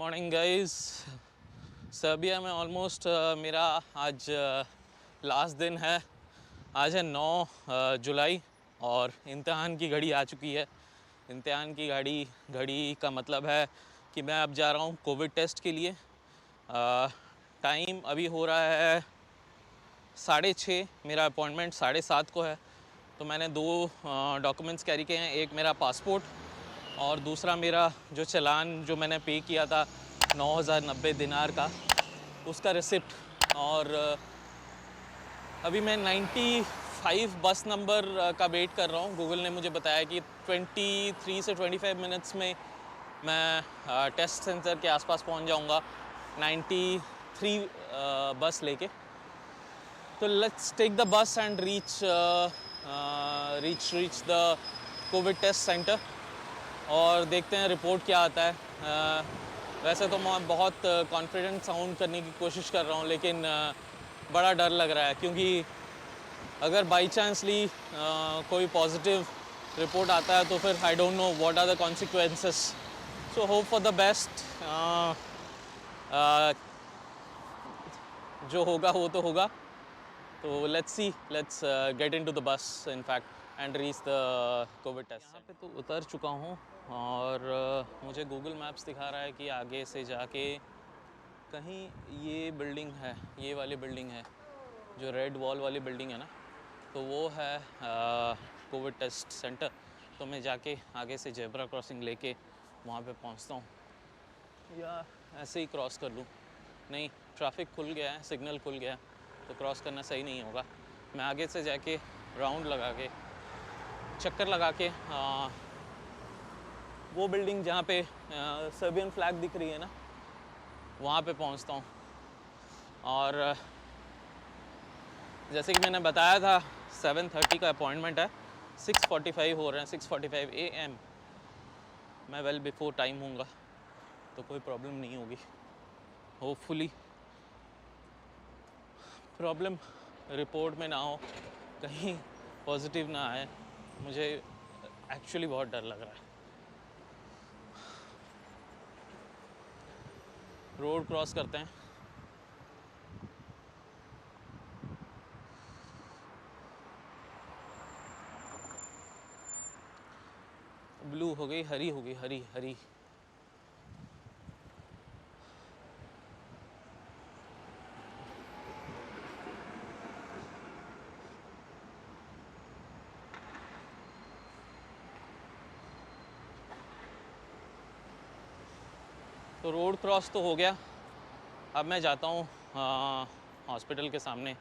Morning guys. Serbia में almost मेरा आज लास्ट दिन है। आज है 9 जुलाई और इम्तिहान की घड़ी आ चुकी है। इम्तिहान की घड़ी का मतलब है कि मैं अब जा रहा हूँ कोविड टेस्ट के लिए। टाइम अभी हो रहा है 6:30। मेरा अपॉइंटमेंट 7:30 को है। तो मैंने 2 डॉक्यूमेंट्स कैरी किए हैं। एक मेरा पासपोर्ट और दूसरा मेरा जो चालान जो मैंने पे किया था 9,090 दिनार का, उसका रिसिप्ट। और अभी मैं 95 बस नंबर का वेट कर रहा हूँ। गूगल ने मुझे बताया कि 23 से 25 मिनट्स में मैं टेस्ट सेंटर के आसपास पहुँच जाऊँगा 93 बस लेके। तो let's take the bus and reach the COVID test centre और देखते हैं रिपोर्ट क्या आता है। वैसे तो मैं बहुत कॉन्फिडेंट साउंड करने की कोशिश कर रहा हूँ, लेकिन बड़ा डर लग रहा है क्योंकि अगर बाई चांसली कोई पॉजिटिव रिपोर्ट आता है तो फिर I don't know what are the consequences. So hope for the best. जो होगा वो तो होगा। तो let's get into the bus in fact and reach the COVID test. यहाँ पे तो उतर चुका हूँ और मुझे गूगल मैप्स दिखा रहा है कि आगे से जाके कहीं ये बिल्डिंग है, ये वाली बिल्डिंग है, जो रेड वॉल वाली बिल्डिंग है ना, तो वो है कोविड टेस्ट सेंटर। तो मैं जाके आगे से जेब्रा क्रॉसिंग लेके वहाँ पे पहुँचता हूँ या ऐसे ही क्रॉस कर लूँ। नहीं, ट्रैफिक खुल गया है, सिग्नल खुल गया है, तो क्रॉस करना सही नहीं होगा। मैं आगे से जाके राउंड लगा के, चक्कर लगा के वो बिल्डिंग जहाँ पे सर्बियन फ्लैग दिख रही है ना, वहाँ पे पहुँचता हूँ। और जैसे कि मैंने बताया था 7:30 का अपॉइंटमेंट है, 6:45 हो रहे हैं, 6:45 AM। मैं वेल बिफोर टाइम हूँगा तो कोई प्रॉब्लम नहीं होगी। होपफुली प्रॉब्लम रिपोर्ट में ना हो, कहीं पॉजिटिव ना आए। मुझे एक्चुअली बहुत डर लग रहा है। रोड क्रॉस करते हैं। ब्लू हो गई, हरी हो गई, हरी हरी। तो रोड क्रॉस तो हो गया। अब मैं जाता हूँ हॉस्पिटल के सामने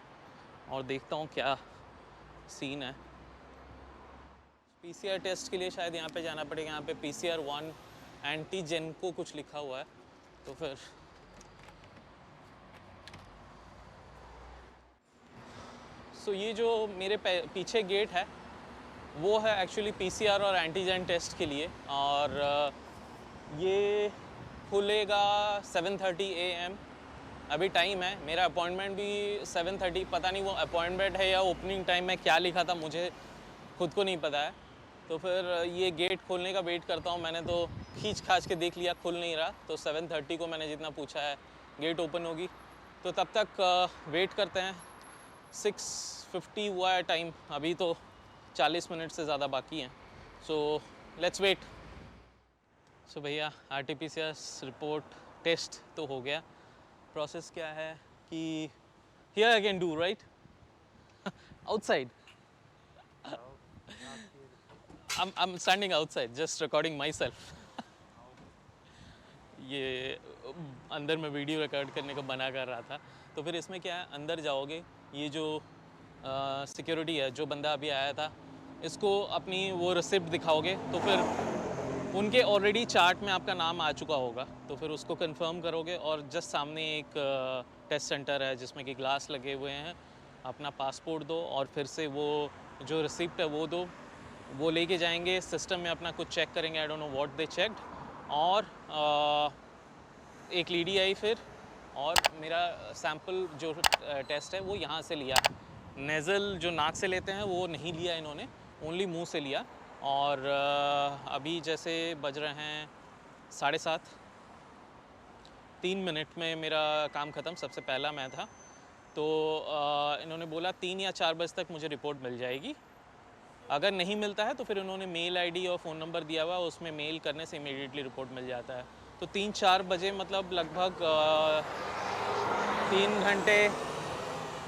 और देखता हूँ क्या सीन है। PCR टेस्ट के लिए शायद यहाँ पे जाना पड़ेगा। यहाँ पे PCR 1 एंटीजन को कुछ लिखा हुआ है। तो फिर ये जो मेरे पीछे गेट है वो है एक्चुअली PCR और एंटीजन टेस्ट के लिए। और ये खुलेगा 7:30 AM। अभी टाइम है, मेरा अपॉइंटमेंट भी 7:30। पता नहीं वो अपॉइंटमेंट है या ओपनिंग टाइम में क्या लिखा था, मुझे खुद को नहीं पता है। तो फिर ये गेट खोलने का वेट करता हूँ। मैंने तो खींच खाच के देख लिया, खुल नहीं रहा। तो 7:30 को मैंने जितना पूछा है गेट ओपन होगी, तो तब तक वेट करते हैं। 6:50 हुआ है टाइम, अभी तो 40 मिनट से ज़्यादा बाकी हैं। So let's wait. सो भैया RT-PCR रिपोर्ट टेस्ट तो हो गया। प्रोसेस क्या है कि here I can do right outside. I'm standing outside just recording myself. ये अंदर मैं वीडियो रिकॉर्ड करने को मना कर रहा था। तो फिर इसमें क्या है, अंदर जाओगे, ये जो सिक्योरिटी है, जो बंदा अभी आया था, इसको अपनी वो रिसिप्ट दिखाओगे तो फिर उनके ऑलरेडी चार्ट में आपका नाम आ चुका होगा। तो फिर उसको कंफर्म करोगे और जस्ट सामने एक टेस्ट सेंटर है जिसमें कि ग्लास लगे हुए हैं। अपना पासपोर्ट दो और फिर से वो जो रिसिप्ट है वो दो। वो लेके जाएंगे, सिस्टम में अपना कुछ चेक करेंगे, आई don't know what they checked. और एक लेडी आई फिर, और मेरा सैम्पल जो टेस्ट है वो यहाँ से लिया। नेज़ल जो नाक से लेते हैं वो नहीं लिया इन्होंने, ओनली मुंह से लिया। और अभी जैसे बज रहे हैं 7:30, 3 मिनट में मेरा काम ख़त्म, सबसे पहला मैं था। तो इन्होंने बोला 3 या 4 बजे तक मुझे रिपोर्ट मिल जाएगी। अगर नहीं मिलता है तो फिर उन्होंने मेल आईडी और फ़ोन नंबर दिया हुआ है, उसमें मेल करने से इमीडिएटली रिपोर्ट मिल जाता है। तो 3-4 बजे मतलब लगभग 3 घंटे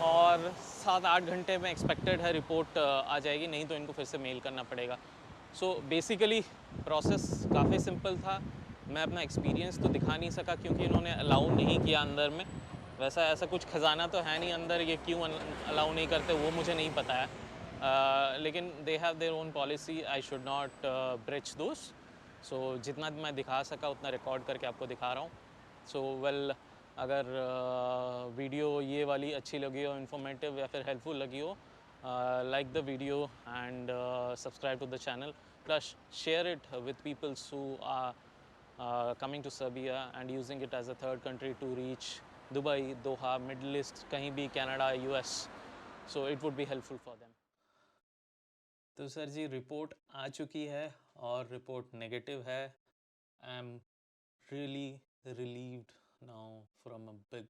और 7-8 घंटे में एक्सपेक्टेड है रिपोर्ट आ जाएगी, नहीं तो इनको फिर से मेल करना पड़ेगा। सो बेसिकली प्रोसेस काफ़ी सिंपल था। मैं अपना एक्सपीरियंस तो दिखा नहीं सका क्योंकि इन्होंने अलाउ नहीं किया अंदर में। वैसा ऐसा कुछ खजाना तो है नहीं अंदर, ये क्यों अलाउ नहीं करते वो मुझे नहीं पता है। लेकिन they have their own policy, I should not breach those. So जितना भी मैं दिखा सका उतना रिकॉर्ड करके आपको दिखा रहा हूँ। सो वेल, अगर वीडियो ये वाली अच्छी लगी हो, इन्फॉर्मेटिव या फिर हेल्पफुल लगी हो, like the video and subscribe to the channel, plus share it with people who are coming to Serbia and using it as a third country to reach Dubai, Doha, Middle East, कहीं भी Canada, US, so it would be helpful for them. तो sir जी report आ चुकी है और report negative है। I am really relieved now from a big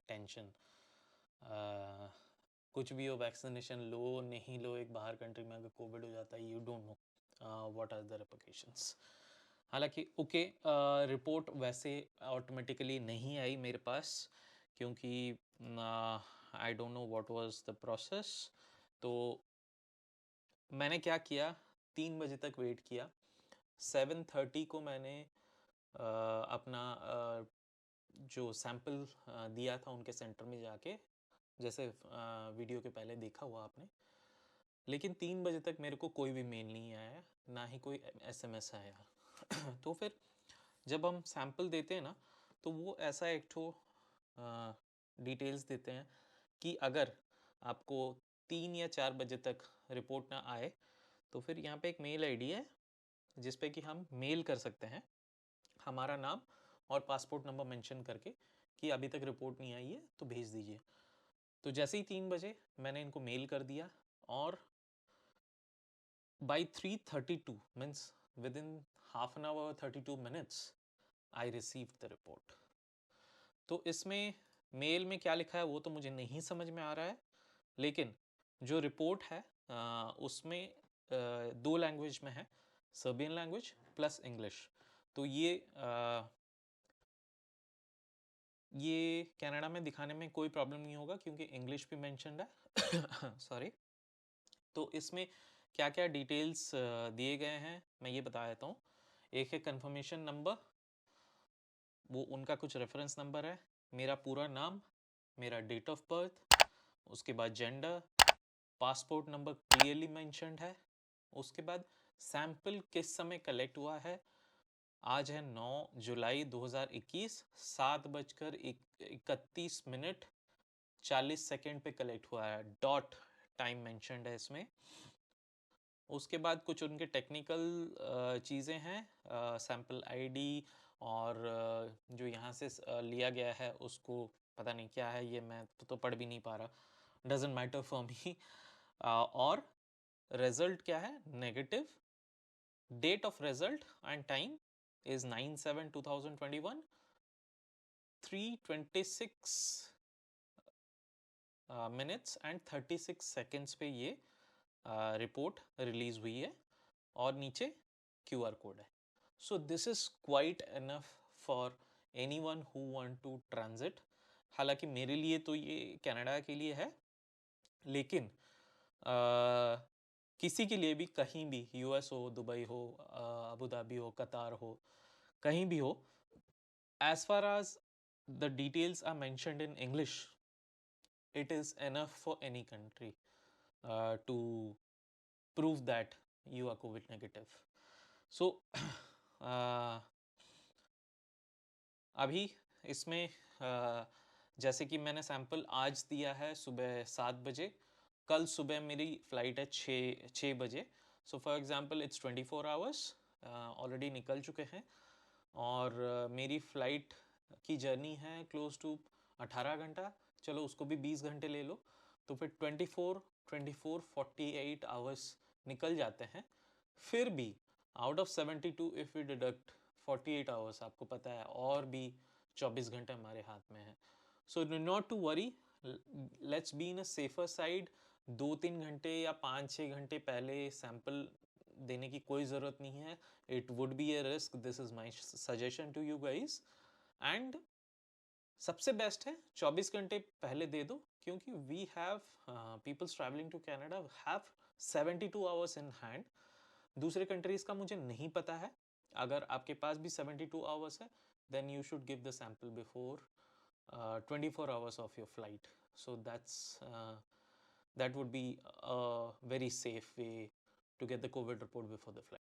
tension. कुछ भी हो, वैक्सीनेशन लो नहीं लो, एक बाहर कंट्री में अगर कोविड हो जाता है, you don't know what are the repercussions. हालांकि ओके, रिपोर्ट वैसे ऑटोमेटिकली नहीं आई मेरे पास क्योंकि आई don't know what was the process. तो मैंने क्या किया, 3 बजे तक वेट किया। 7:30 को मैंने अपना जो सैंपल दिया था उनके सेंटर में जाके, जैसे वीडियो के पहले देखा हुआ आपने। लेकिन 3 बजे तक मेरे को कोई भी मेल नहीं आया, ना ही कोई SMS आया। तो फिर जब हम सैंपल देते हैं ना, तो वो ऐसा एक ठो डिटेल्स देते हैं कि अगर आपको 3 या 4 बजे तक रिपोर्ट ना आए तो फिर यहाँ पे एक मेल आईडी है जिस पे कि हम मेल कर सकते हैं हमारा नाम और पासपोर्ट नंबर मेंशन करके कि अभी तक रिपोर्ट नहीं आई है तो भेज दीजिए। तो जैसे ही 3 बजे मैंने इनको मेल कर दिया और by 3:32 means with in half an hour 32 minutes I received the report. तो इसमें मेल में क्या लिखा है वो तो मुझे नहीं समझ में आ रहा है, लेकिन जो रिपोर्ट है उसमें 2 लैंग्वेज में है, सर्बियन लैंग्वेज प्लस इंग्लिश। तो ये कनाडा में दिखाने में कोई प्रॉब्लम नहीं होगा क्योंकि इंग्लिश भी मेंशन्ड है। सॉरी। तो इसमें क्या क्या डिटेल्स दिए गए हैं मैं ये बता देता हूँ। एक है कंफर्मेशन नंबर, वो उनका कुछ रेफरेंस नंबर है, मेरा पूरा नाम, मेरा डेट ऑफ बर्थ, उसके बाद gender, passport number clearly mentioned है, उसके बाद सैंपल किस समय कलेक्ट हुआ है। आज है 9 जुलाई 2021, 7:31 40 सेकेंड पे कलेक्ट हुआ है, डॉट टाइम मेंशन्ड है इसमें। उसके बाद कुछ उनके टेक्निकल चीज़ें हैं, सैंपल आईडी और जो यहाँ से लिया गया है उसको पता नहीं क्या है, ये मैं तो पढ़ भी नहीं पा रहा, डजेंट मैटर फॉर मी। और रिजल्ट क्या है, negative. Date of result and time is 9/7/2021, 3:26 minutes and 36 seconds पे ये रिपोर्ट रिलीज हुई है और नीचे QR कोड है। So this is quite enough for anyone who want to transit. हालांकि मेरे लिए तो ये कनाडा के लिए है, लेकिन किसी के लिए भी कहीं भी, US हो, दुबई हो, अबू धाबी हो, कतार हो, कहीं भी हो, as far as the details are mentioned in English, it is enough for any country to prove that you are COVID negative. So अभी इसमें जैसे कि मैंने सैंपल आज दिया है सुबह 7 बजे, कल सुबह मेरी फ़्लाइट है 6 बजे। So for example it's 24 hours already निकल चुके हैं और मेरी फ़्लाइट की जर्नी है क्लोज टू 18 घंटा, चलो उसको भी 20 घंटे ले लो, तो फिर 48 आवर्स निकल जाते हैं। फिर भी out of 72 if you deduct 48 hours, आपको पता है और भी 24 घंटे हमारे हाथ में है. So not to worry, let's be in a safer side. 2-3 घंटे या 5-6 घंटे पहले सैंपल देने की कोई ज़रूरत नहीं है. It would be a risk. This is my suggestion to you guys. And सबसे बेस्ट है 24 घंटे पहले दे दो, क्योंकि we have peoples travelling to Canada have 72 hours in hand. दूसरे कंट्रीज़ का मुझे नहीं पता है. अगर आपके पास भी 72 आवर्स है, then you should give the sample before 24 hours of your flight. So that would be a very safe way to get the COVID report before the flight.